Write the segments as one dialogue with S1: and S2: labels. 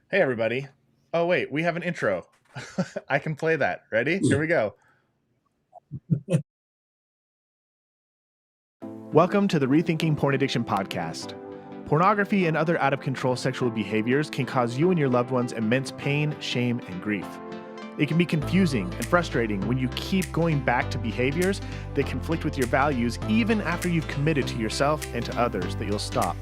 S1: Hey, everybody. Oh, wait, we have an intro. I can play that. Ready? Here we go. Welcome to the Rethinking Porn Addiction podcast. Pornography and other out of control sexual behaviors can cause you and your loved ones immense pain, shame, and grief. It can be confusing and frustrating when you keep going back to behaviors that conflict with your values, even after you've committed to yourself and to others that you'll stop.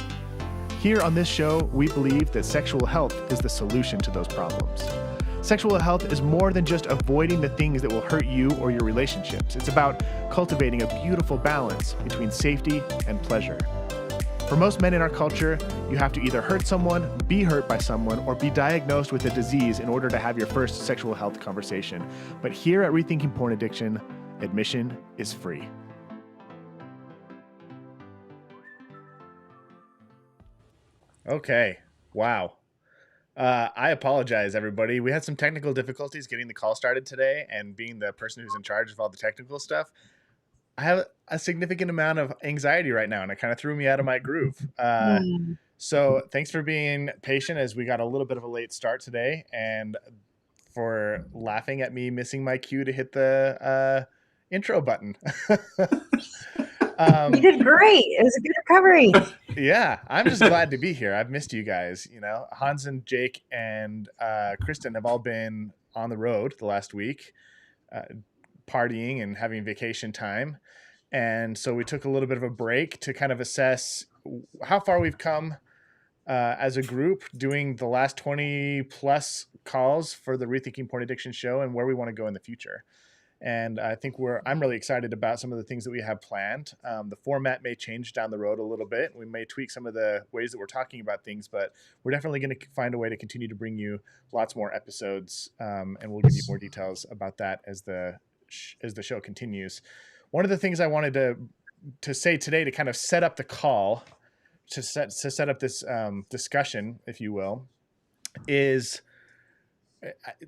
S1: Here on this show, we believe that sexual health is the solution to those problems. Sexual health is more than just avoiding the things that will hurt you or your relationships. It's about cultivating a beautiful balance between safety and pleasure. For most men in our culture, you have to either hurt someone, be hurt by someone, or be diagnosed with a disease in order to have your first sexual health conversation. But here at Rethinking Porn Addiction, admission is free. Okay. Wow. I apologize, everybody. We had some technical difficulties getting the call started today, and being the person who's in charge of all the technical stuff, I have a significant amount of anxiety right now, and it kind of threw me out of my groove. So thanks for being patient as we got a little bit of a late start today, and for laughing at me missing my cue to hit the intro button.
S2: You did great. It was a good recovery.
S1: Yeah, I'm just glad to be here. I've missed you guys. You know, Hans and Jake and Kristen have all been on the road the last week, partying and having vacation time. And so we took a little bit of a break to kind of assess how far we've come as a group, doing the last 20 plus calls for the Rethinking Porn Addiction show and where we want to go in the future. And I think I'm really excited about some of the things that we have planned. The format may change down the road a little bit. We may tweak some of the ways that we're talking about things, but we're definitely going to find a way to continue to bring you lots more episodes. And we'll give you more details about that as the show continues. One of the things I wanted to say today to kind of set up the call, to set up this discussion, if you will, is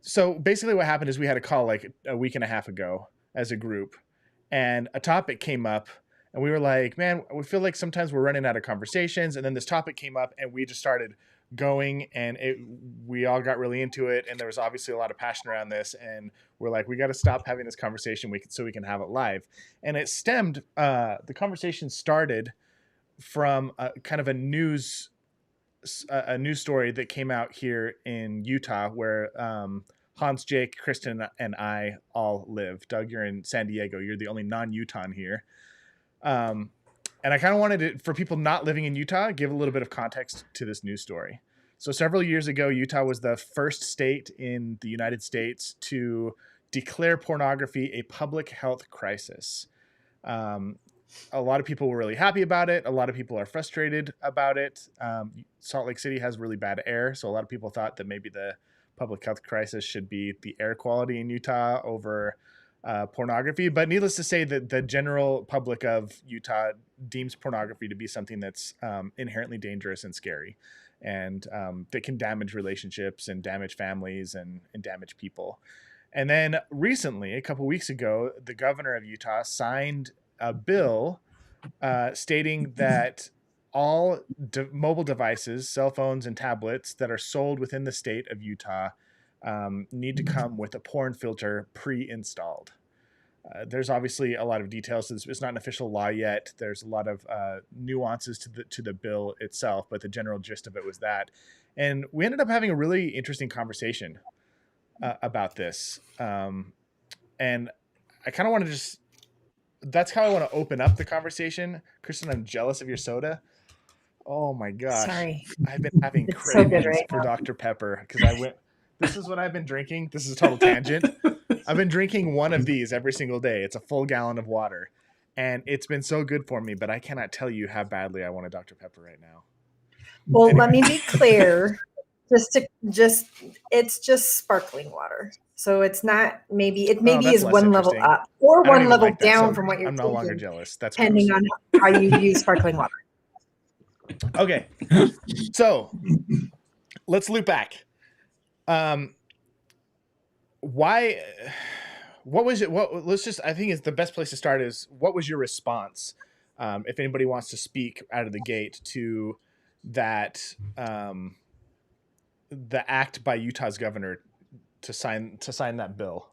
S1: so basically what happened is we had a call like a week and a half ago as a group, and a topic came up, and we were like, man, we feel like sometimes we're running out of conversations. And then this topic came up, and we just started going, and we all got really into it, and there was obviously a lot of passion around this, and we're like, we got to stop having this conversation so we can have it live. And it stemmed, the conversation started from kind of a news story that came out here in Utah, where Hans, Jake, Kristen, and I all live. Doug, you're in San Diego. You're the only non-Utahn here. And I kind of wanted to, for people not living in Utah, give a little bit of context to this news story. So several years ago, Utah was the first state in the United States to declare pornography a public health crisis. A lot of people were really happy about it. A lot of people are frustrated about it. Salt Lake City has really bad air, so a lot of people thought that maybe the public health crisis should be the air quality in Utah over pornography. But needless to say, that the general public of Utah deems pornography to be something that's inherently dangerous and scary, and that can damage relationships and damage families and damage people. And then recently, a couple weeks ago, the governor of Utah signed a bill stating that all mobile devices, cell phones and tablets that are sold within the state of Utah need to come with a porn filter pre-installed. There's obviously a lot of details. It's not an official law yet. There's a lot of nuances to the bill itself, but the general gist of it was that. And we ended up having a really interesting conversation about this. And I kind of want to just, that's how I want to open up the conversation. Kristen, I'm jealous of your soda. Oh my gosh.
S2: Sorry.
S1: I've been having
S2: It's so good
S1: cravings
S2: right
S1: for
S2: now.
S1: Dr. Pepper because this is what I've been drinking. This is a total tangent. I've been drinking one of these every single day. It's a full gallon of water, and it's been so good for me, but I cannot tell you how badly I want a Dr. Pepper right now.
S2: Well,
S1: Anyway.
S2: let me be clear. It's just sparkling water. So it's not, maybe is one level up or one level down from what you're
S1: I'm no longer jealous. That's
S2: depending
S1: gross.
S2: on how you use sparkling water.
S1: Okay. So let's loop back. Why, what was it? I think it's the best place to start is, what was your response? If anybody wants to speak out of the gate to that, the act by Utah's governor to sign that bill.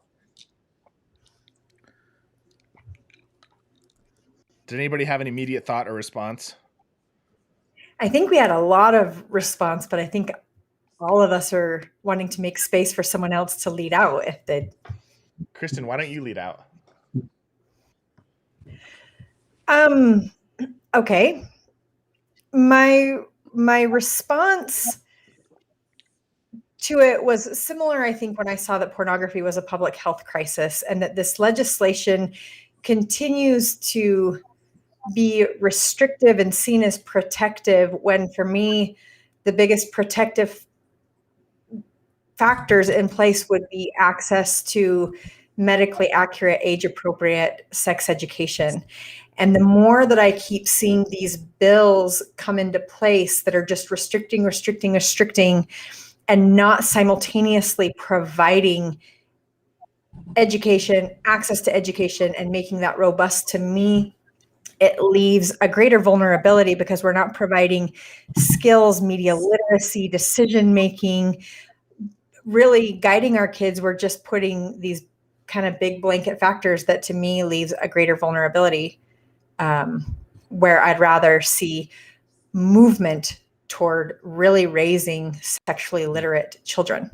S1: Did anybody have an immediate thought or response?
S2: I think we had a lot of response, but I think all of us are wanting to make space for someone else to lead out if they.
S1: Kristen, why don't you lead out?
S2: Okay. My response to it was similar, I think, when I saw that pornography was a public health crisis and that this legislation continues to be restrictive and seen as protective, when for me, the biggest protective factors in place would be access to medically accurate, age-appropriate sex education. And the more that I keep seeing these bills come into place that are just restricting, and not simultaneously providing education, access to education, and making that robust, to me, it leaves a greater vulnerability because we're not providing skills, media literacy, decision-making, really guiding our kids. We're just putting these kind of big blanket factors that to me leaves a greater vulnerability, where I'd rather see movement toward really raising sexually literate children.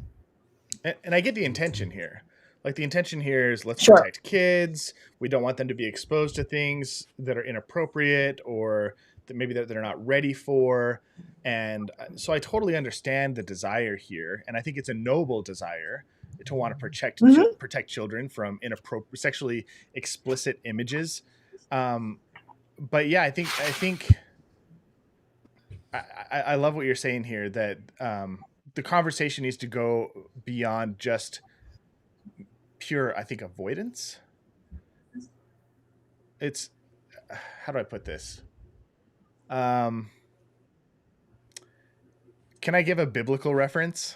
S1: And I get the intention here. Like, the intention here is let's protect kids. We don't want them to be exposed to things that are inappropriate or that maybe that they're not ready for. And so I totally understand the desire here. And I think it's a noble desire to want to protect children from inappropriate, sexually explicit images. But yeah, I think I love what you're saying here, that the conversation needs to go beyond just pure, I think, avoidance. It's, how do I put this? Can I give a biblical reference?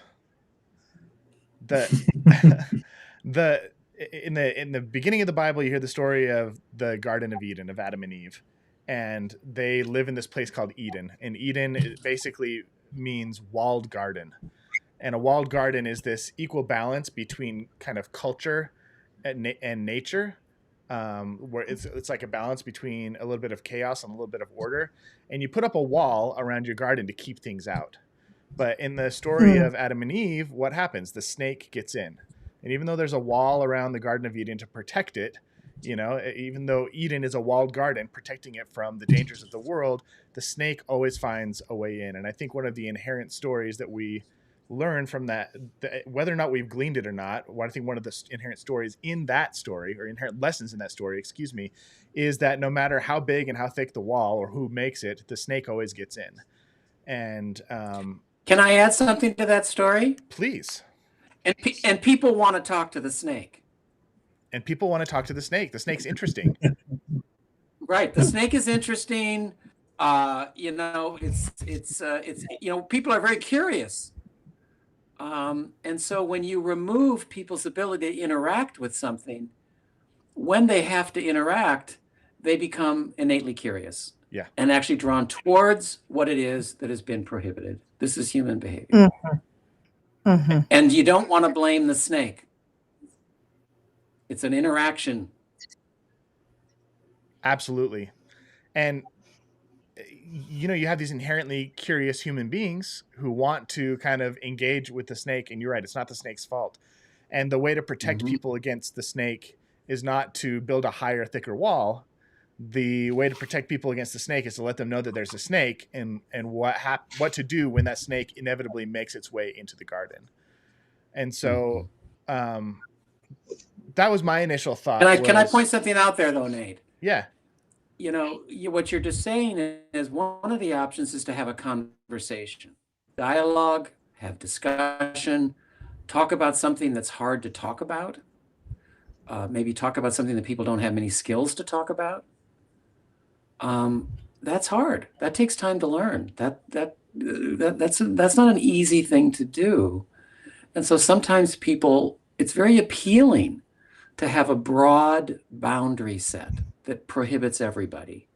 S1: In the beginning of the Bible, you hear the story of the Garden of Eden, of Adam and Eve, and they live in this place called Eden. And Eden basically means walled garden. And a walled garden is this equal balance between kind of culture and nature, where it's like a balance between a little bit of chaos and a little bit of order. And you put up a wall around your garden to keep things out. But in the story of Adam and Eve, what happens? The snake gets in. And even though there's a wall around the Garden of Eden to protect it, even though Eden is a walled garden protecting it from the dangers of the world, the snake always finds a way in. And I think one of the inherent stories that we learn from that, whether or not we've gleaned it or not, I think one of the inherent stories in that story, or inherent lessons in that story, is that no matter how big and how thick the wall or who makes it, the snake always gets in. And
S3: can I add something to that story?
S1: Please.
S3: And people want to talk to the snake.
S1: And people want to talk to the snake. The snake's interesting.
S3: Right. The snake is interesting. It's people are very curious. And so when you remove people's ability to interact with something, when they have to interact, they become innately curious.
S1: Yeah.
S3: And actually drawn towards what it is that has been prohibited. This is human behavior.
S2: Mm-hmm. Mm-hmm.
S3: And you don't want to blame the snake. It's an interaction.
S1: Absolutely. And you have these inherently curious human beings who want to kind of engage with the snake. And you're right, it's not the snake's fault. And the way to protect people against the snake is not to build a higher, thicker wall. The way to protect people against the snake is to let them know that there's a snake and what to do when that snake inevitably makes its way into the garden. And so that was my initial thought.
S3: Can I point something out there though, Nate?
S1: Yeah.
S3: What you're just saying is one of the options is to have a conversation, dialogue, have discussion, talk about something that's hard to talk about. Maybe talk about something that people don't have many skills to talk about. That's hard. That takes time to learn. That's not an easy thing to do. And so sometimes it's very appealing to have a broad boundary set that prohibits everybody,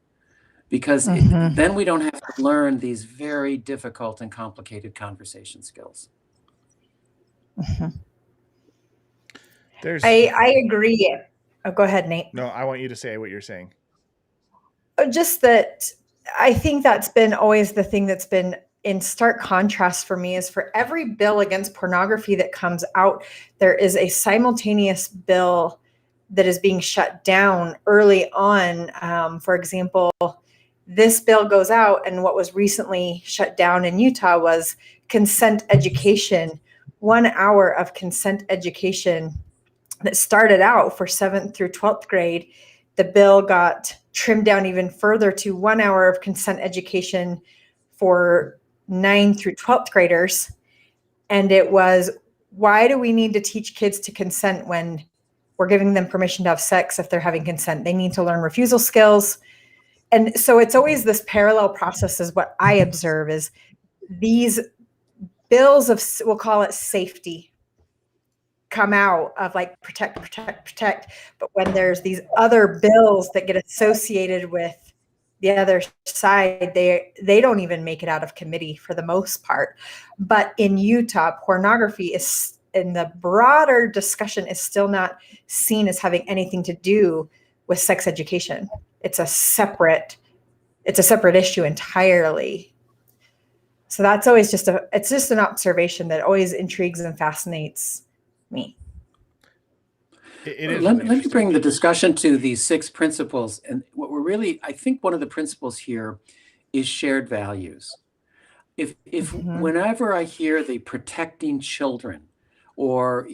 S3: because then we don't have to learn these very difficult and complicated conversation skills.
S2: Mhm.
S1: There's
S2: I agree. Oh, go ahead, Nate.
S1: no, I want you to say what you're saying.
S2: Just that I think that's been always the thing that's been in stark contrast for me is for every bill against pornography that comes out, there is a simultaneous bill that is being shut down early on. For example, this bill goes out, and what was recently shut down in Utah was consent education. 1 hour of consent education that started out for 7th through 12th grade. The bill got trimmed down even further to 1 hour of consent education for 9th through 12th graders. And it was, why do we need to teach kids to consent when we're giving them permission to have sex if they're having consent? They need to learn refusal skills. And so it's always this parallel process is what I observe is these bills of, we'll call it safety, come out of like protect. But when there's these other bills that get associated with the other side, they don't even make it out of committee for the most part. But in Utah, pornography is, in the broader discussion, is still not seen as having anything to do with sex education. It's a separate issue entirely. So that's always it's just an observation that always intrigues and fascinates me.
S1: It is
S3: Let
S1: really
S3: me bring the
S1: interesting.
S3: discussion to these 6 principles. And what we're really, I think one of the principles here is shared values. If whenever I hear the protecting children or,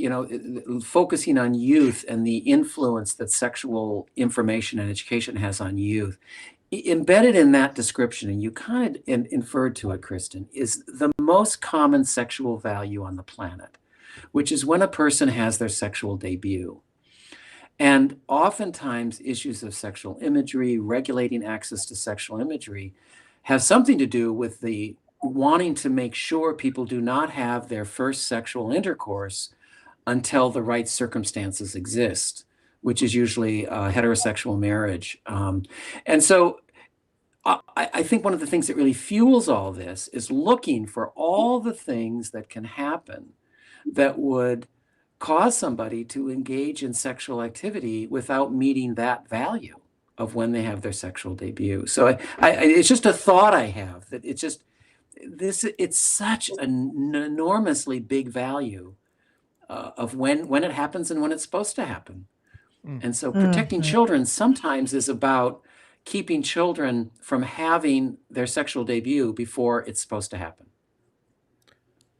S3: focusing on youth and the influence that sexual information and education has on youth, embedded in that description, and you kind of inferred to it, Kristen, is the most common sexual value on the planet, which is when a person has their sexual debut. And oftentimes, issues of sexual imagery, regulating access to sexual imagery, have something to do with the wanting to make sure people do not have their first sexual intercourse until the right circumstances exist, which is usually heterosexual marriage. And so I think one of the things that really fuels all this is looking for all the things that can happen that would cause somebody to engage in sexual activity without meeting that value of when they have their sexual debut. So it's just a thought I have that it's such an enormously big value of when it happens and when it's supposed to happen. And so protecting children sometimes is about keeping children from having their sexual debut before it's supposed to happen.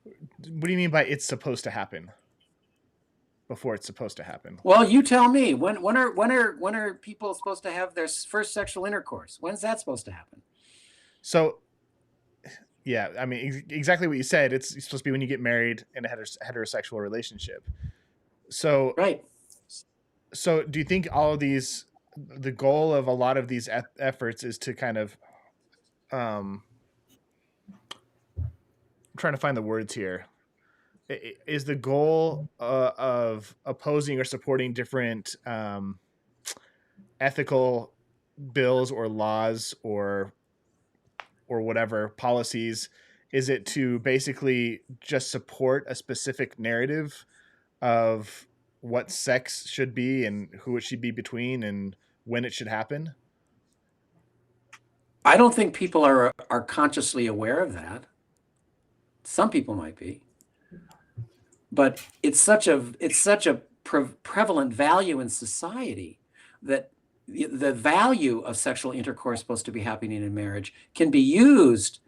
S1: What do you mean by it's supposed to happen? Before it's supposed to happen?
S3: Well, you tell me. When are people supposed to have their first sexual intercourse? When's that supposed to happen?
S1: So, yeah, I mean, exactly what you said. It's supposed to be when you get married in a heterosexual relationship. So,
S3: right.
S1: So, do you think all of these, the goal of a lot of these efforts is to kind of, I'm trying to find the words here. Is the goal of opposing or supporting different ethical bills or laws or whatever policies, is it to basically just support a specific narrative of what sex should be and who it should be between and when it should happen?
S3: I don't think people are consciously aware of that. Some people might be, but it's such a prevalent value in society that the value of sexual intercourse supposed to be happening in marriage can be used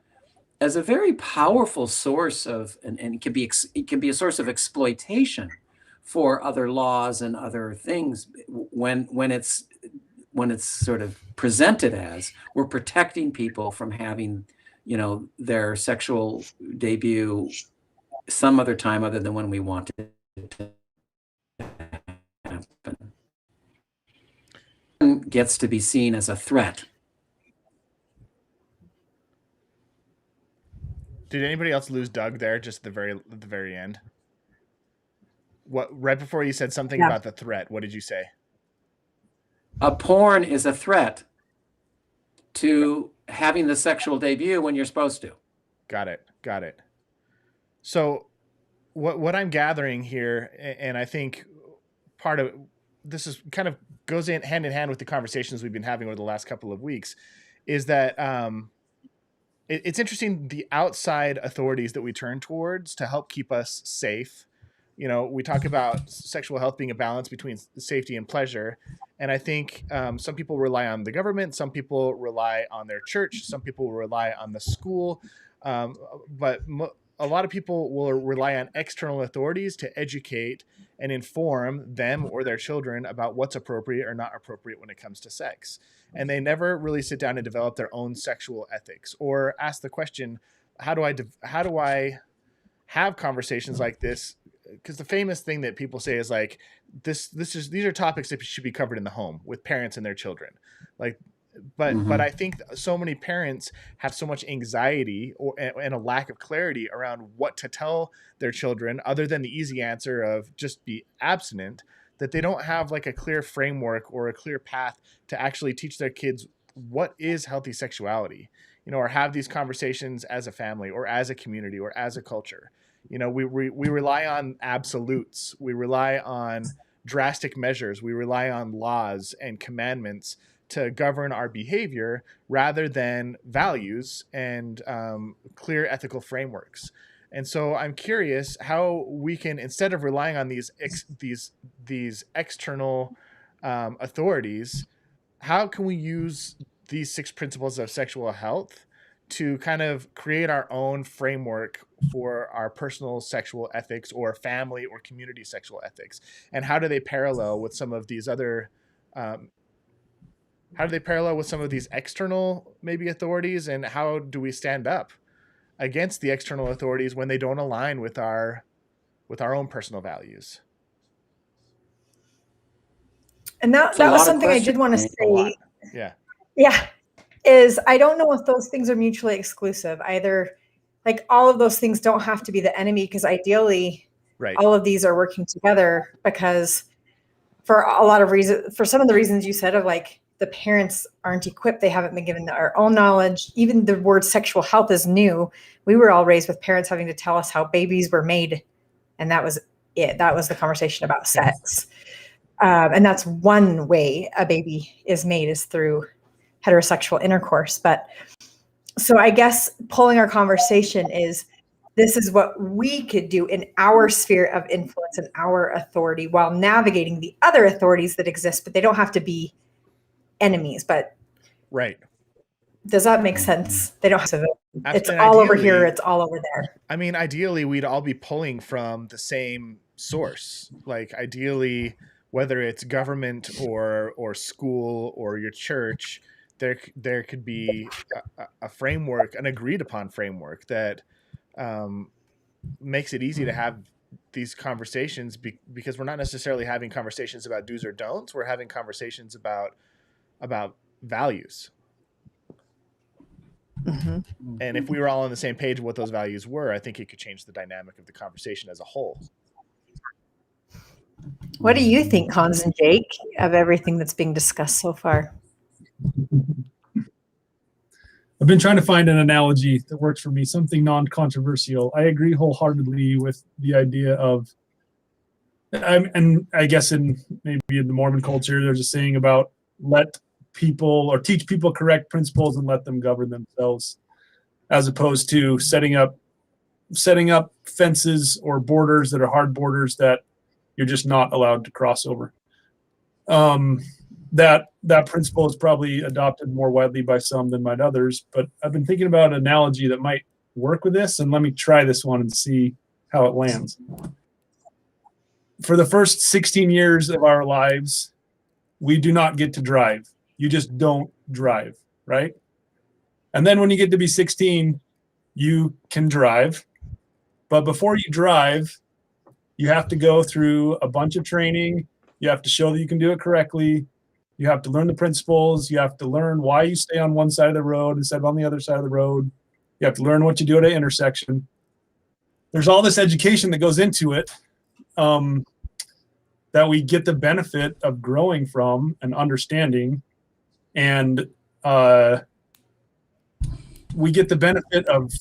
S3: as a very powerful source of, and it can be a source of exploitation for other laws and other things when it's sort of presented as we're protecting people from having, their sexual debut some other time other than when we want it to happen. Gets to be seen as a threat.
S1: Did anybody else lose Doug there just at the very end? What, right before you said something about the threat, what did you say?
S3: A porn is a threat to having the sexual debut when you're supposed to.
S1: Got it. So what I'm gathering here, and I think part of this is kind of goes in hand with the conversations we've been having over the last couple of weeks, is that it's interesting the outside authorities that we turn towards to help keep us safe. You know, we talk about sexual health being a balance between safety and pleasure. And I think some people rely on the government, some people rely on their church, some people rely on the school. But a lot of people will rely on external authorities to educate and inform them or their children about what's appropriate or not appropriate when it comes to sex. And they never really sit down and develop their own sexual ethics or ask the question, how do I have conversations like this? Because the famous thing that people say is like, these are topics that should be covered in the home with parents and their children. Like, but I think so many parents have so much anxiety and a lack of clarity around what to tell their children, other than the easy answer of just be abstinent, that they don't have like a clear framework or a clear path to actually teach their kids what is healthy sexuality, you know, or have these conversations as a family or as a community or as a culture. You know, we rely on absolutes. We rely on drastic measures. We rely on laws and commandments to govern our behavior rather than values and clear ethical frameworks. And so I'm curious how we can, instead of relying on these external authorities, how can we use these 6 principles of sexual health to kind of create our own framework for our personal sexual ethics or family or community sexual ethics? And how do they parallel with some of these other external maybe authorities, and how do we stand up against the external authorities when they don't align with our own personal values?
S2: And that was something I did want to say. Yeah. Is I don't know if those things are mutually exclusive either. Like, all of those things don't have to be the enemy, because ideally all of these are working together, because for a lot of reasons, for some of the reasons you said of like the parents aren't equipped, they haven't been given their own knowledge. Even the word sexual health is new. We were all raised with parents having to tell us how babies were made, and that was it. That was the conversation about sex. And that's one way a baby is made, is through heterosexual intercourse. But so I guess pulling our conversation is, this is what we could do in our sphere of influence and our authority while navigating the other authorities that exist, but they don't have to be enemies. But does that make sense? They don't have to. It's all over here. It's all over there.
S1: I mean, ideally, we'd all be pulling from the same source. Like, ideally, whether it's government or school or your church, there could be a framework, an agreed upon framework that makes it easy to have these conversations, because we're not necessarily having conversations about do's or don'ts. We're having conversations about values. And if we were all on the same page of what those values were, I think it could change the dynamic of the conversation as a whole.
S2: What do you think, Hans and Jake, of everything that's being discussed so far?
S4: I've been trying to find an analogy that works for me, something non-controversial. I agree wholeheartedly with the idea of, and I guess in maybe in the Mormon culture, there's a saying about let people, or teach people correct principles and let them govern themselves, as opposed to setting up fences or borders that are hard borders that you're just not allowed to cross over. That principle is probably adopted more widely by some than by others, but I've been thinking about an analogy that might work with this, and let me try this one and see how it lands. For the first 16 years of our lives, we do not get to drive. You just don't drive, right? And then when you get to be 16, you can drive. But before you drive, you have to go through a bunch of training. You have to show that you can do it correctly. You have to learn the principles. You have to learn why you stay on one side of the road instead of on the other side of the road. You have to learn what you do at an intersection. There's all this education that goes into it that we get the benefit of growing from and understanding. And we get the benefit of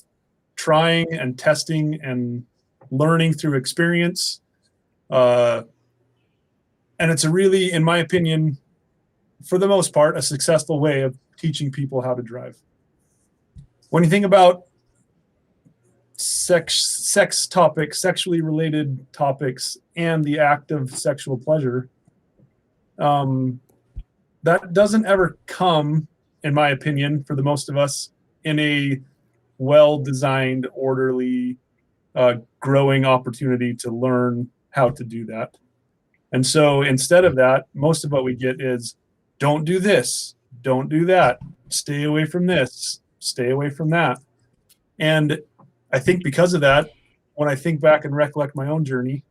S4: trying and testing and learning through experience. And it's a really, in my opinion, for the most part, a successful way of teaching people how to drive. When you think about sex topics, sexually related topics, and the act of sexual pleasure, that doesn't ever come, in my opinion, for the most of us, in a well-designed, orderly, growing opportunity to learn how to do that. And so instead of that, most of what we get is, don't do this, don't do that, stay away from this, stay away from that. And I think because of that, when I think back and recollect my own journey,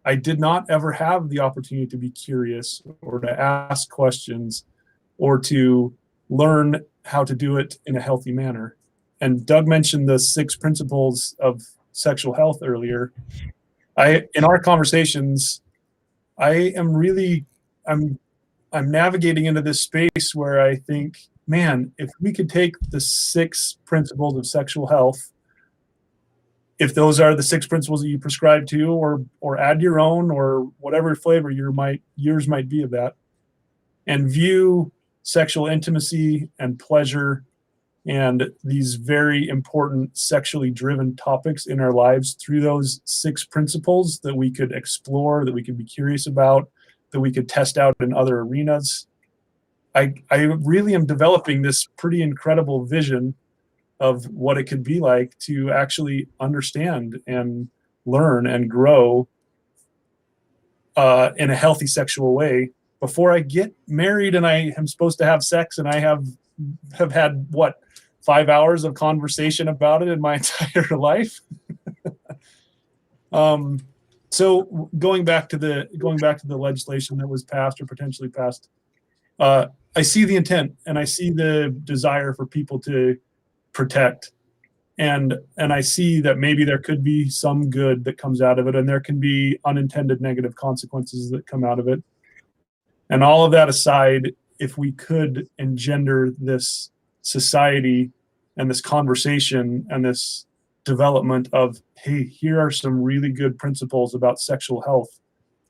S4: I did not ever have the opportunity to be curious or to ask questions or to learn how to do it in a healthy manner. And Doug mentioned the 6 principles of sexual health earlier. In our conversations, I'm navigating into this space where I think, man, if we could take the 6 principles of sexual health, if those are the 6 principles that you prescribe to, or add your own, or whatever flavor yours might be of that, and view sexual intimacy and pleasure and these very important sexually driven topics in our lives through those 6 principles that we could explore, that we could be curious about, that we could test out in other arenas. I really am developing this pretty incredible vision of what it could be like to actually understand and learn and grow in a healthy sexual way before I get married and I am supposed to have sex, and I have had 5 hours of conversation about it in my entire life. So going back to the legislation that was passed or potentially passed, I see the intent and I see the desire for people to protect, and I see that maybe there could be some good that comes out of it, and there can be unintended negative consequences that come out of it. And all of that aside, if we could engender this society and this conversation and this development of, hey, here are some really good principles about sexual health.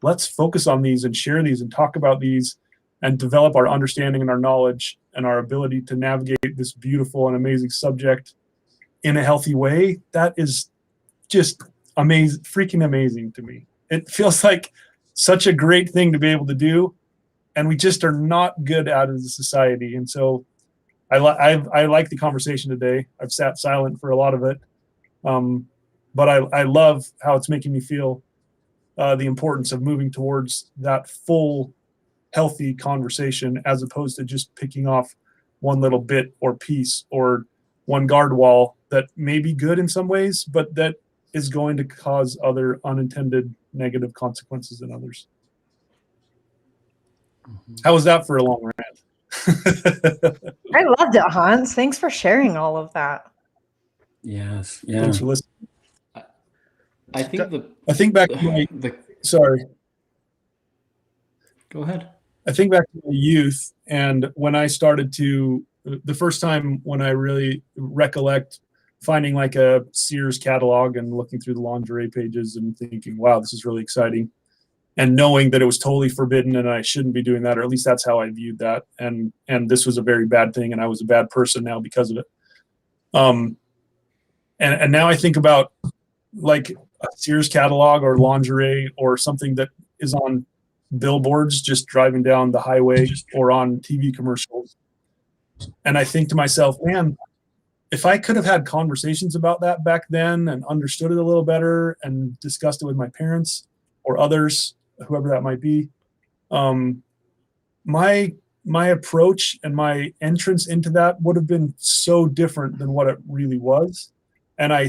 S4: Let's focus on these and share these and talk about these and develop our understanding and our knowledge and our ability to navigate this beautiful and amazing subject in a healthy way. That is just amazing, freaking amazing to me. It feels like such a great thing to be able to do, and we just are not good at it as a society. And so I like the conversation today. I've sat silent for a lot of it, but I love how it's making me feel the importance of moving towards that full, healthy conversation, as opposed to just picking off one little bit or piece or one guard wall that may be good in some ways, but that is going to cause other unintended negative consequences in others. How was that for a long rant?
S2: I loved it, Hans. Thanks for sharing all of that.
S3: Yes. Yeah.
S4: Thanks for listening.
S3: I think
S4: I think back to my sorry.
S3: Go ahead.
S4: I think back to my youth, and when I started to, the first time when I really recollect finding like a Sears catalog and looking through the lingerie pages and thinking, wow, this is really exciting. And knowing that it was totally forbidden and I shouldn't be doing that, or at least that's how I viewed that. And this was a very bad thing, and I was a bad person now because of it. And now I think about like a Sears catalog or lingerie or something that is on billboards just driving down the highway or on TV commercials. And I think to myself, man, if I could have had conversations about that back then and understood it a little better and discussed it with my parents or others, whoever that might be, my approach and my entrance into that would have been so different than what it really was. And I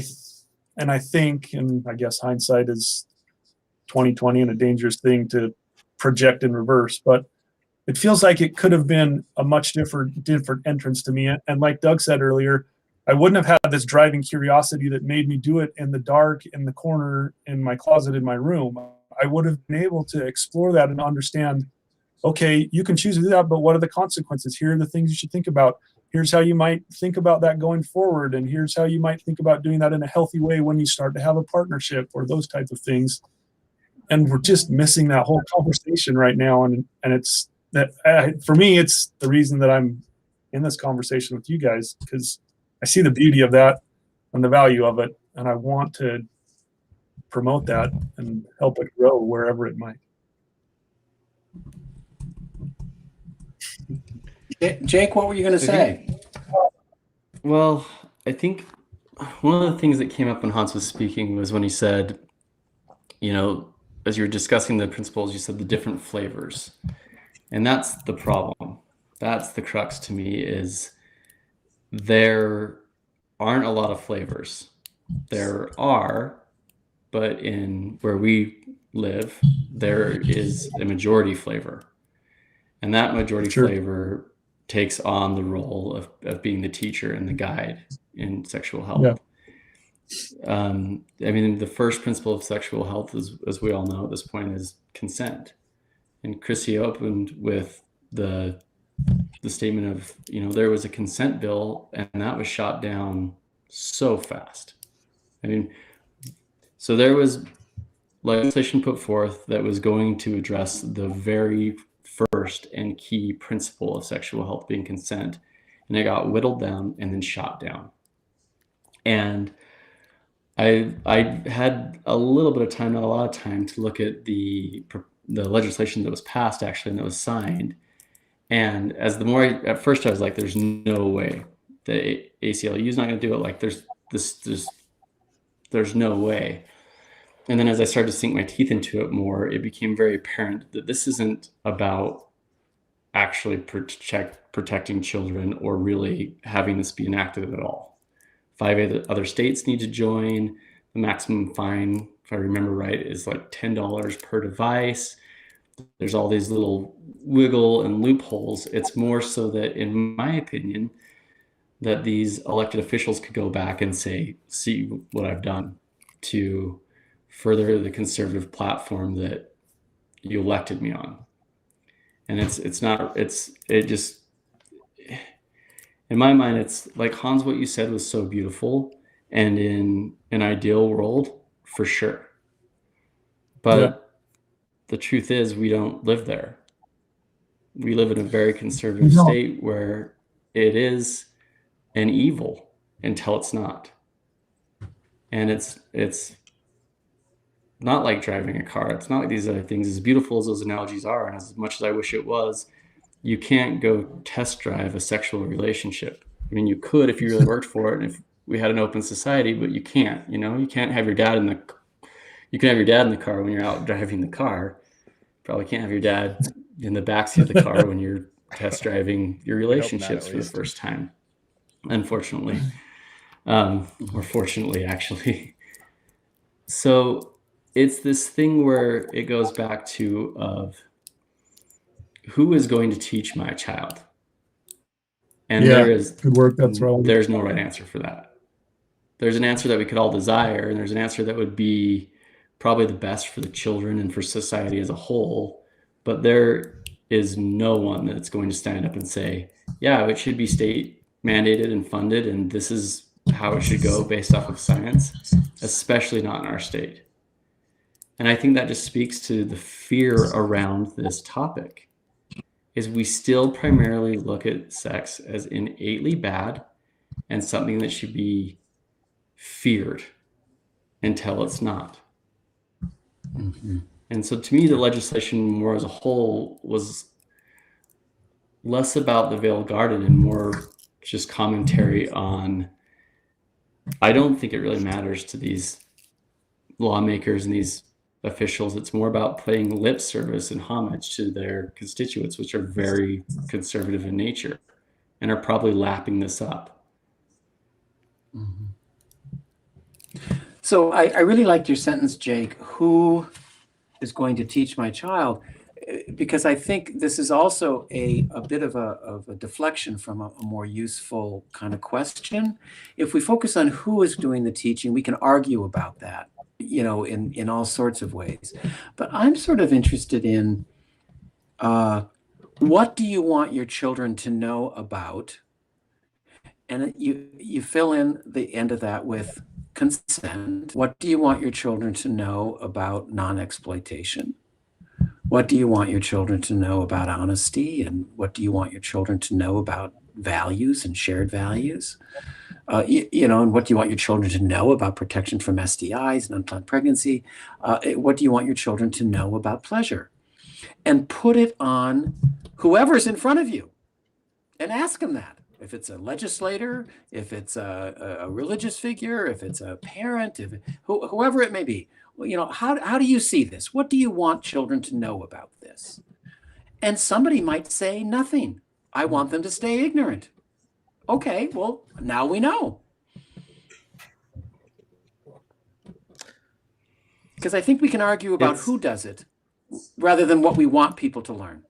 S4: think, and I guess hindsight is 20/20 and a dangerous thing to project in reverse, but it feels like it could have been a much different entrance to me. And like Doug said earlier, I wouldn't have had this driving curiosity that made me do it in the dark, in the corner, in my closet, in my room. I would have been able to explore that and understand, okay, you can choose to do that, but what are the consequences? Here are the things you should think about. here's how you might think about that going forward, and here's how you might think about doing that in a healthy way when you start to have a partnership, or those types of things. And we're just missing that whole conversation right now. And it's that for me, it's the reason that I'm in this conversation with you guys, because I see the beauty of that and the value of it, and I want to promote that and help it grow wherever it might.
S3: Jake, what were you going to say?
S5: Well, I think one of the things that came up when Hans was speaking was when he said, you know, as you were discussing the principles, you said the different flavors. And that's the problem. That's the crux to me, is there aren't a lot of flavors. There are, but in where we live, there is a majority flavor. And that majority flavor takes on the role of being the teacher and the guide in sexual health.
S4: Yeah.
S5: I mean, the first principle of sexual health, as we all know at this point, is consent. And Chrissy opened with the statement of, you know, there was a consent bill and that was shot down so fast. I mean, so there was legislation put forth that was going to address the very first and key principle of sexual health, being consent, and it got whittled down and then shot down. And I had a little bit of time, not a lot of time, to look at the legislation that was passed actually and that was signed. And as the more at first I was like, there's no way the ACLU is not going to do it. Like there's no way. And then as I started to sink my teeth into it more, it became very apparent that this isn't about actually protecting children or really having this be enacted at all. 5 other states need to join. The maximum fine, if I remember right, is like $10 per device. There's all these little wiggle and loopholes. It's more so that, in my opinion, that these elected officials could go back and say, see what I've done to further the conservative platform that you elected me on. And it just, in my mind, it's like, Hans, what you said was so beautiful, and in an ideal world, for sure. But the truth is, we don't live there. We live in a very conservative state where it is an evil until it's not. And it's not like driving a car. It's not like these other things. As beautiful as those analogies are, and as much as I wish it was, you can't go test drive a sexual relationship. I mean, you could if you really worked for it and if we had an open society, but you can't. You know, you can't have your dad in the. You can have your dad in the car when you're out driving the car. Probably can't have your dad in the backseat of the car when you're test driving your relationships for the first time. Unfortunately, or fortunately, actually. So it's this thing where it goes back to of who is going to teach my child, and there is
S4: good work. That's right.
S5: There's no right answer for that. There's an answer that we could all desire, and there's an answer that would be probably the best for the children and for society as a whole. But there is no one that's going to stand up and say, yeah, it should be state mandated and funded, and this is how it should go based off of science, especially not in our state. And I think that just speaks to the fear around this topic, is we still primarily look at sex as innately bad and something that should be feared until it's not. Mm-hmm. And so to me, the legislation more as a whole was less about the veiled garden and more just commentary on, I don't think it really matters to these lawmakers and these officials. It's more about paying lip service and homage to their constituents, which are very conservative in nature and are probably lapping this up.
S3: Mm-hmm. So I really liked your sentence, Jake, who is going to teach my child? Because I think this is also a bit of a deflection from a more useful kind of question. If we focus on who is doing the teaching, we can argue about that, you know, in all sorts of ways. But I'm sort of interested in what do you want your children to know about And you fill in the end of that with consent. What do you want your children to know about non-exploitation? What do you want your children to know about honesty? And what do you want your children to know about values and shared values? And what do you want your children to know about protection from STIs and unplanned pregnancy? What do you want your children to know about pleasure? And put it on whoever's in front of you and ask them that. If it's a legislator, if it's a religious figure, if it's a parent, whoever it may be, how do you see this? What do you want children to know about this? And somebody might say nothing. I want them to stay ignorant. Okay, well, now we know. Because I think we can argue about who does it rather than what we want people to learn.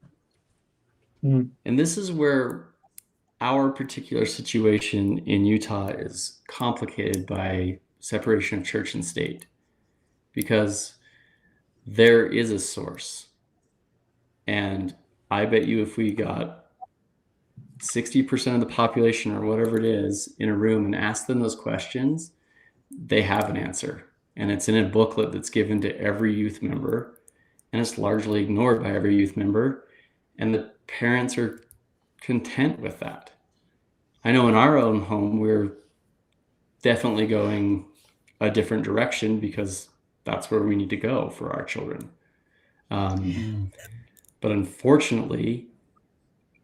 S5: And this is where our particular situation in Utah is complicated by separation of church and state, because there is a source. And I bet you if we got 60% of the population or whatever it is in a room and asked them those questions, they have an answer. And it's in a booklet that's given to every youth member, and it's largely ignored by every youth member. And the parents are content with that. I know in our own home, we're definitely going a different direction because that's where we need to go for our children. But unfortunately,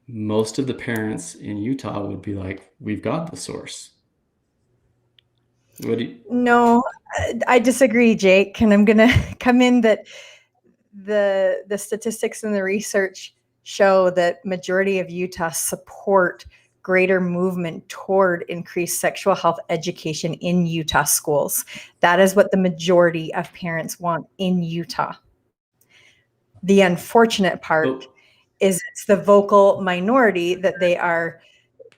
S5: most of the parents in Utah would be like, we've got the source.
S2: No, I disagree, Jake. And I'm going to come in that the statistics and the research show that majority of Utah support greater movement toward increased sexual health education in Utah schools. That is what the majority of parents want in Utah. The unfortunate part is it's the vocal minority that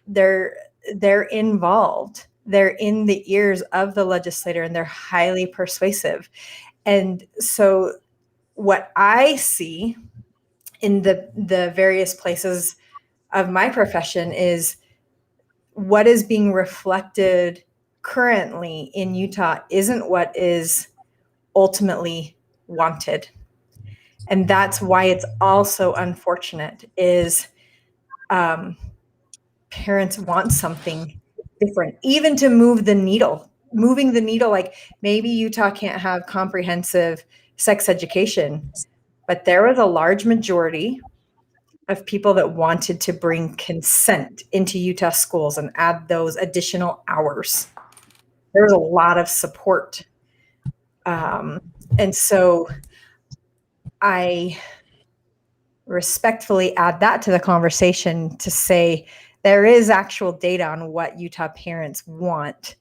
S2: they're involved. They're in the ears of the legislator and they're highly persuasive. And so what I see in the various places of my profession is what is being reflected currently in Utah isn't what is ultimately wanted. And that's why it's also unfortunate is parents want something different, even to move the needle. Moving the needle, like maybe Utah can't have comprehensive sex education, but there was a large majority of people that wanted to bring consent into Utah schools and add those additional hours. There was a lot of support. And so I respectfully add that to the conversation to say there is actual data on what Utah parents want.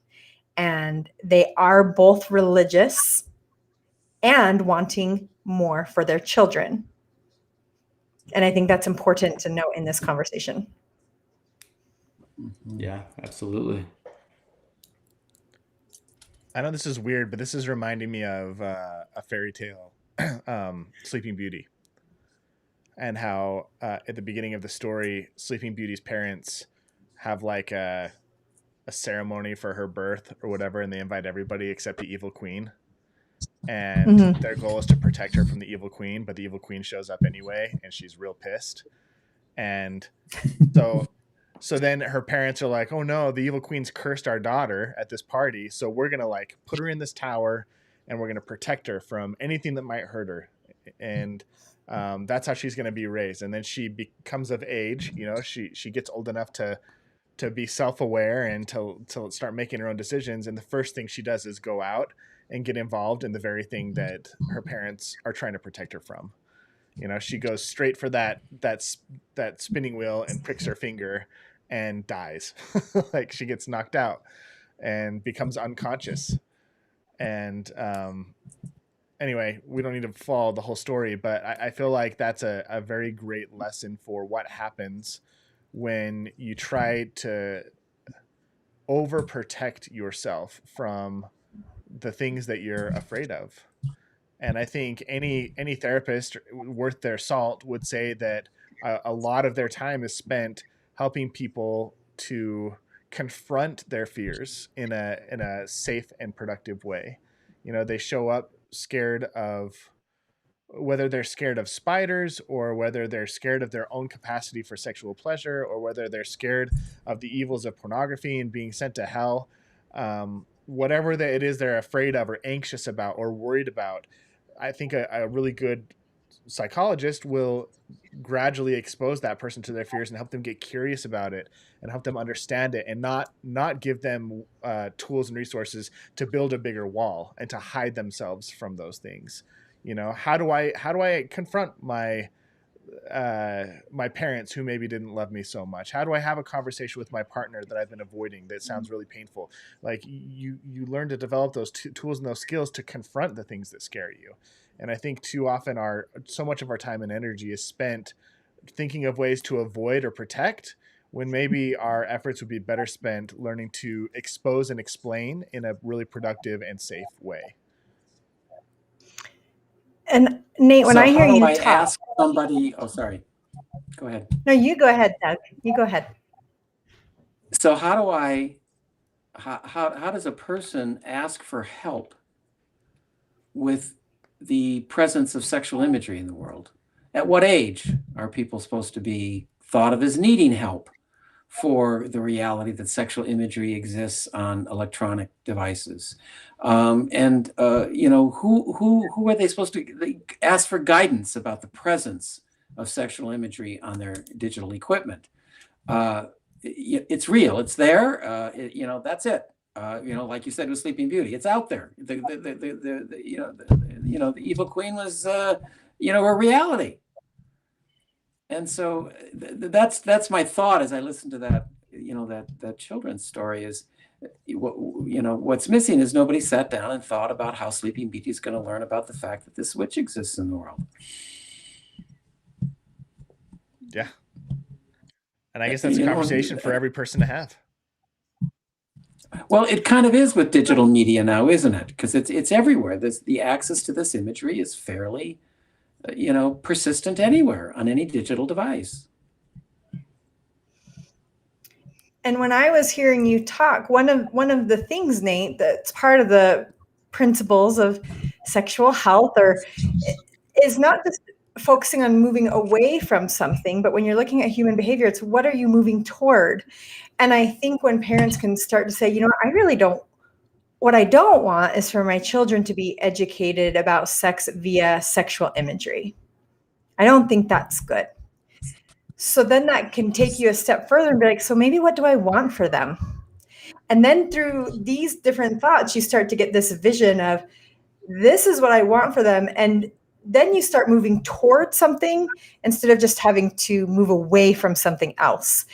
S2: And they are both religious and wanting more for their children. And I think that's important to note in this conversation.
S5: Yeah, absolutely.
S1: I know this is weird, but this is reminding me of a fairy tale, Sleeping Beauty, and how at the beginning of the story, Sleeping Beauty's parents have like a ceremony for her birth or whatever, and they invite everybody except the evil queen. And their goal is to protect her from the evil queen, but the evil queen shows up anyway, and she's real pissed. And so then her parents are like, oh no, the evil queen's cursed our daughter at this party, so we're gonna like put her in this tower and we're gonna protect her from anything that might hurt her. And that's how she's gonna be raised. And then she becomes of age, she gets old enough to be self-aware and to start making her own decisions. And the first thing she does is go out and get involved in the very thing that her parents are trying to protect her from. She goes straight for that spinning wheel and pricks her finger and dies. Like she gets knocked out and becomes unconscious. And anyway, we don't need to follow the whole story, but I feel like that's a very great lesson for what happens when you try to overprotect yourself from the things that you're afraid of. And I think any therapist worth their salt would say that a lot of their time is spent helping people to confront their fears in a safe and productive way. You know, they show up scared of, whether they're scared of spiders, or whether they're scared of their own capacity for sexual pleasure, or whether they're scared of the evils of pornography and being sent to hell. Whatever it is they're afraid of or anxious about or worried about, I think a really good psychologist will gradually expose that person to their fears and help them get curious about it and help them understand it, and not give them tools and resources to build a bigger wall and to hide themselves from those things. You know, how do I confront my my parents who maybe didn't love me so much? How do I have a conversation with my partner that I've been avoiding that sounds really painful? Like, you learn to develop those tools and those skills to confront the things that scare you. And I think too often so much of our time and energy is spent thinking of ways to avoid or protect, when maybe our efforts would be better spent learning to expose and explain in a really productive and safe way.
S2: And Nate, when
S3: So
S2: I hear
S3: how do
S2: you
S3: I
S2: talk,
S3: ask somebody? Oh, sorry. Go ahead.
S2: no, you go ahead, Doug. You go ahead.
S3: So how does a person ask for help with the presence of sexual imagery in the world? At what age are people supposed to be thought of as needing help for the reality that sexual imagery exists on electronic devices? You know, who are they supposed to ask for guidance about the presence of sexual imagery on their digital equipment? It's real. It's there. You know, that's it. You know, like you said with Sleeping Beauty, it's out there. The evil queen was you know, a reality. And so that's my thought as I listen to that, you know, that children's story is, you know, what's missing is nobody sat down and thought about how Sleeping Beauty is going to learn about the fact that this witch exists in the world.
S1: Yeah. And I guess that's a conversation for every person to have.
S3: Well, it kind of is with digital media now, isn't it? Because it's everywhere. The access to this imagery is fairly, you know, persistent anywhere on any digital device.
S2: And when I was hearing you talk, one of the things, Nate, that's part of the principles of sexual health, or is not just focusing on moving away from something, but when you're looking at human behavior, it's what are you moving toward? And I think when parents can start to say, you know, what I don't want is for my children to be educated about sex via sexual imagery. I don't think that's good. So then that can take you a step further and be like, so maybe what do I want for them? And then through these different thoughts, you start to get this vision of, this is what I want for them. And then you start moving towards something instead of just having to move away from something else.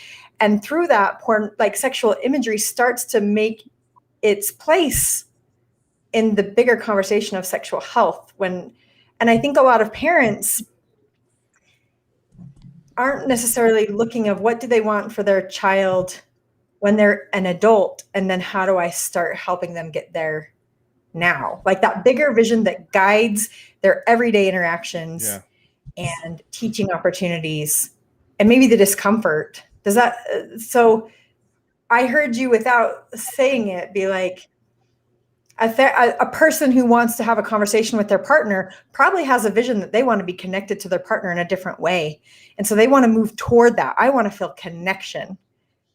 S2: And through that, porn, like sexual imagery, starts to make its place in the bigger conversation of sexual health. And I think a lot of parents aren't necessarily looking of what do they want for their child when they're an adult, and then how do I start helping them get there now? Like that bigger vision that guides their everyday interactions.
S1: Yeah.
S2: And teaching opportunities, and maybe the discomfort. Does that, so I heard you without saying it be like, a person who wants to have a conversation with their partner probably has a vision that they want to be connected to their partner in a different way. And so they want to move toward that. I want to feel connection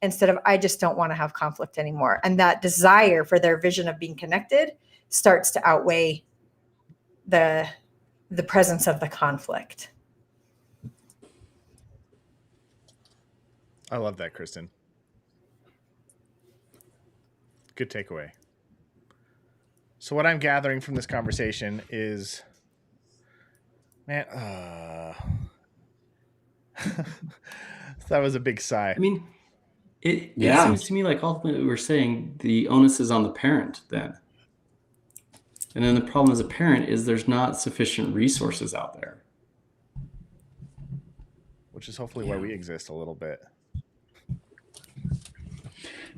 S2: instead of, I just don't want to have conflict anymore. And that desire for their vision of being connected starts to outweigh the presence of the conflict.
S1: I love that, Kristen. Good takeaway. So what I'm gathering from this conversation is, man, that was a big sigh.
S5: I mean, it seems to me like ultimately we're saying the onus is on the parent then. And then the problem as a parent is there's not sufficient resources out there.
S1: Which is hopefully why we exist a little bit.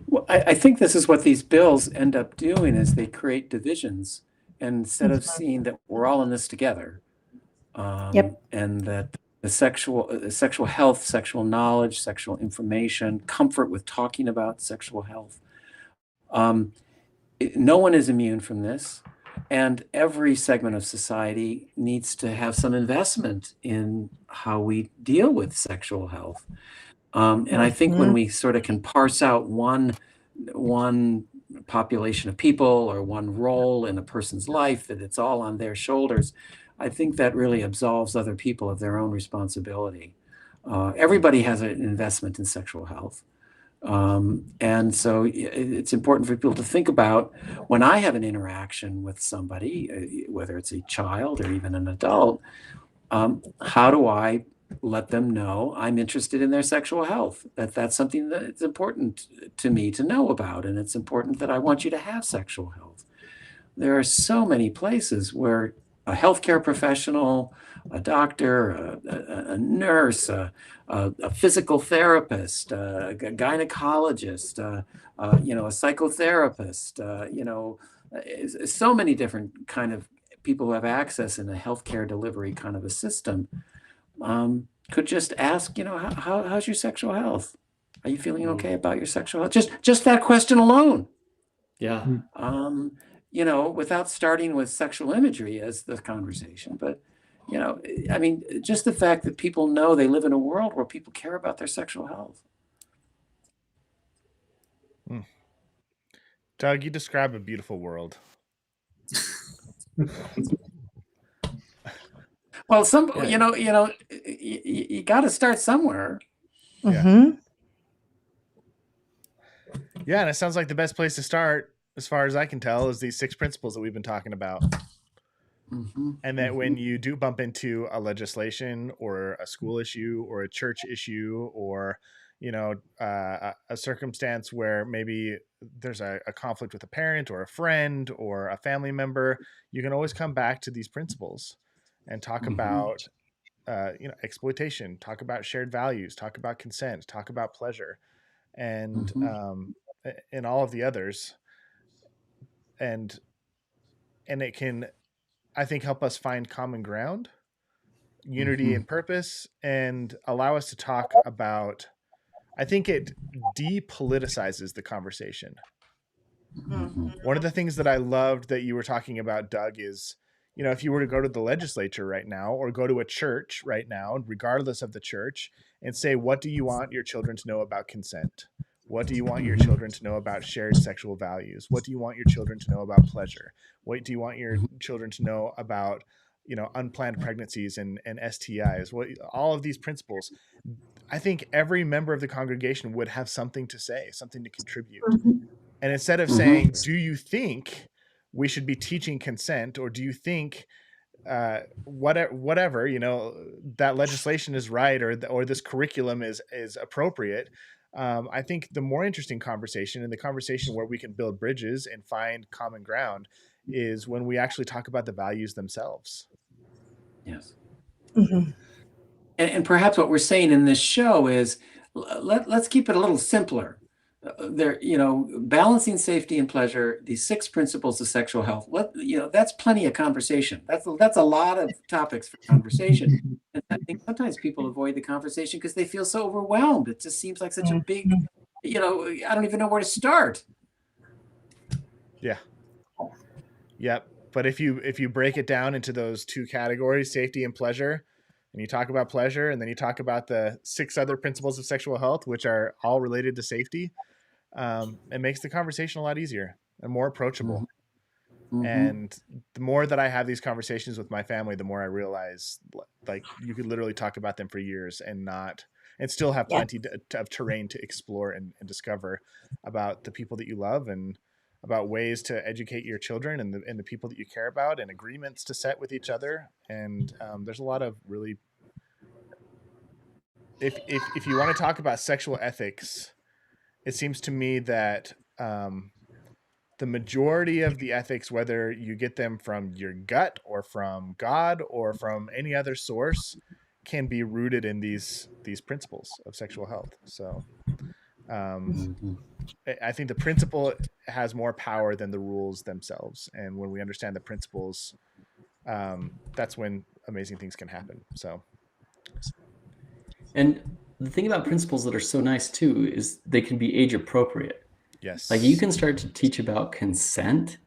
S3: Well, I think this is what these bills end up doing is they create divisions, and instead of seeing that we're all in this together,
S2: Yep.
S3: and that the sexual health, sexual knowledge, sexual information, comfort with talking about sexual health. No one is immune from this, and every segment of society needs to have some investment in how we deal with sexual health. And I think when we sort of can parse out one population of people or one role in a person's life, that it's all on their shoulders, I think that really absolves other people of their own responsibility. Everybody has an investment in sexual health. And so it's important for people to think about, when I have an interaction with somebody, whether it's a child or even an adult, how do I let them know I'm interested in their sexual health, that's something that it's important to me to know about, and it's important that I want you to have sexual health. There are so many places where a healthcare professional, a doctor, a nurse, a physical therapist, a gynecologist, a psychotherapist, so many different kind of people who have access in a healthcare delivery kind of a system, could just ask, how's your sexual health? Are you feeling okay about your sexual health? Just that question alone.
S5: Yeah.
S3: Without starting with sexual imagery as the conversation, but just the fact that people know they live in a world where people care about their sexual health.
S1: Doug, you describe a beautiful world.
S3: Well, you got to start somewhere.
S1: Yeah. Yeah, and it sounds like the best place to start, as far as I can tell, is these 6 principles that we've been talking about. And that when you do bump into a legislation or a school issue or a church issue or a circumstance where maybe there's a conflict with a parent or a friend or a family member, you can always come back to these principles and talk about exploitation, talk about shared values, talk about consent, talk about pleasure, and all of the others, and it can, I think, help us find common ground, unity and purpose, and allow us to talk about, I think it depoliticizes the conversation. One of the things that I loved that you were talking about, Doug, is, if you were to go to the legislature right now or go to a church right now, regardless of the church, and say, what do you want your children to know about consent? What do you want your children to know about shared sexual values? What do you want your children to know about pleasure? What do you want your children to know about, unplanned pregnancies and STIs? All of these principles, I think every member of the congregation would have something to say, something to contribute. And instead of saying, do you think we should be teaching consent, or do you think whatever, that legislation is right, or this curriculum is appropriate, I think the more interesting conversation, and the conversation where we can build bridges and find common ground, is when we actually talk about the values themselves.
S3: Yes. And perhaps what we're saying in this show is, let's keep it a little simpler. Balancing safety and pleasure, these 6 principles of sexual health. That's plenty of conversation. That's a lot of topics for conversation. And I think sometimes people avoid the conversation because they feel so overwhelmed. It just seems like such a big, I don't even know where to start.
S1: Yeah. Yep. But if you break it down into those 2 categories, safety and pleasure, and you talk about pleasure, and then you talk about the 6 other principles of sexual health, which are all related to safety, it makes the conversation a lot easier and more approachable. And the more that I have these conversations with my family, the more I realize, like, you could literally talk about them for years and still have plenty of terrain to explore and discover about the people that you love, and about ways to educate your children and the people that you care about, and agreements to set with each other. And there's a lot of really, if you want to talk about sexual ethics, it seems to me that the majority of the ethics, whether you get them from your gut or from God or from any other source, can be rooted in these principles of sexual health. So I think the principle has more power than the rules themselves. And when we understand the principles, that's when amazing things can happen. So
S5: And the thing about principles that are so nice too is they can be age appropriate.
S1: Yes.
S5: Like you can start to teach about consent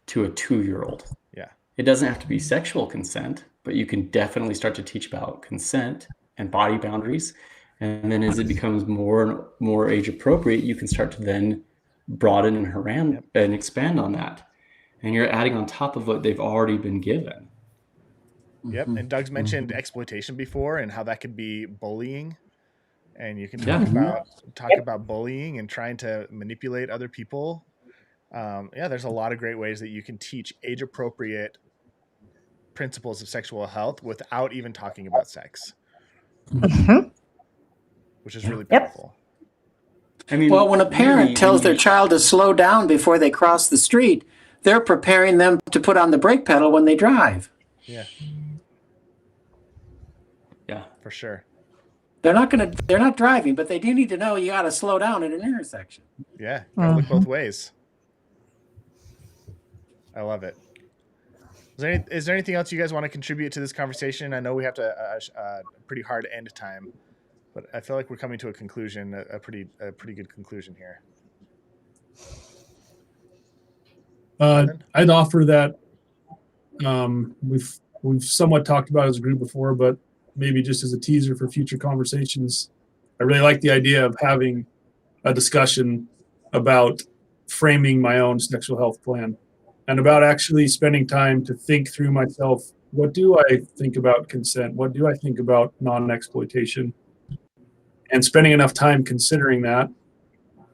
S5: to a 2-year-old.
S1: Yeah.
S5: It doesn't have to be sexual consent, but you can definitely start to teach about consent and body boundaries. And then as it becomes more and more age appropriate, you can start to then broaden and expand on that. And you're adding on top of what they've already been given.
S1: Yep. And Doug's mentioned exploitation before and how that could be bullying. And you can talk about bullying and trying to manipulate other people. There's a lot of great ways that you can teach age appropriate principles of sexual health without even talking about sex, which is really powerful.
S3: I mean, well, when a parent tells their child to slow down before they cross the street, they're preparing them to put on the brake pedal when they drive.
S1: Yeah, for sure.
S3: They're not driving, but they do need to know you got to slow down at an intersection.
S1: Yeah, gotta look both ways. I love it. Is there anything else you guys want to contribute to this conversation? I know we have to a pretty hard end time, but I feel like we're coming to a conclusion, a pretty good conclusion here.
S4: I'd offer that we've somewhat talked about it as a group before, but maybe just as a teaser for future conversations, I really like the idea of having a discussion about framing my own sexual health plan and about actually spending time to think through myself. What do I think about consent? What do I think about non-exploitation? And spending enough time considering that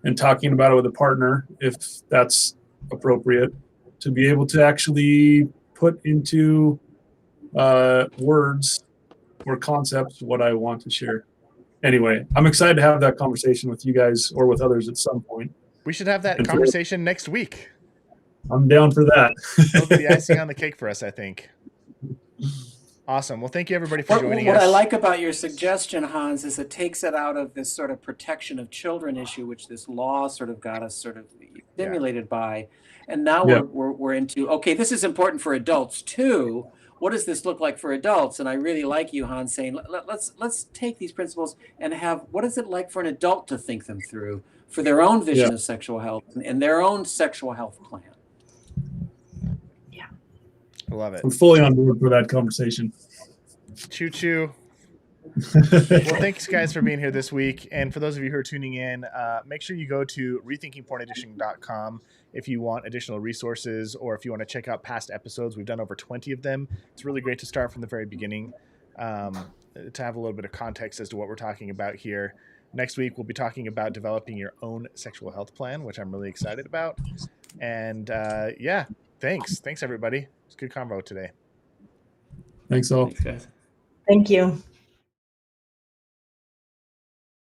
S4: and talking about it with a partner, if that's appropriate, to be able to actually put into words or concepts what I want to share. Anyway, I'm excited to have that conversation with you guys or with others at some point.
S1: We should have that conversation next week.
S4: I'm down for that.
S1: That'll be the icing on the cake for us, I think. Awesome. Well, thank you everybody for joining us.
S3: What I like about your suggestion, Hans, is it takes it out of this sort of protection of children issue, which this law sort of got us sort of stimulated by. And now we're into, okay, this is important for adults too. What does this look like for adults? And I really like you, Hans, saying let's take these principles and have, what is it like for an adult to think them through for their own vision of sexual health and their own sexual health plan.
S2: Yeah.
S1: I love it.
S4: I'm fully on board for that conversation.
S1: Choo choo. Well, thanks guys for being here this week. And for those of you who are tuning in, make sure you go to rethinkingpornedition.com if you want additional resources or if you want to check out past episodes. We've done over 20 of them. It's really great to start from the very beginning, to have a little bit of context as to what we're talking about here. Next week, we'll be talking about developing your own sexual health plan, which I'm really excited about. And thanks. Thanks, everybody. It's a good convo today.
S4: Thanks all.
S5: Thanks, guys.
S2: Thank you.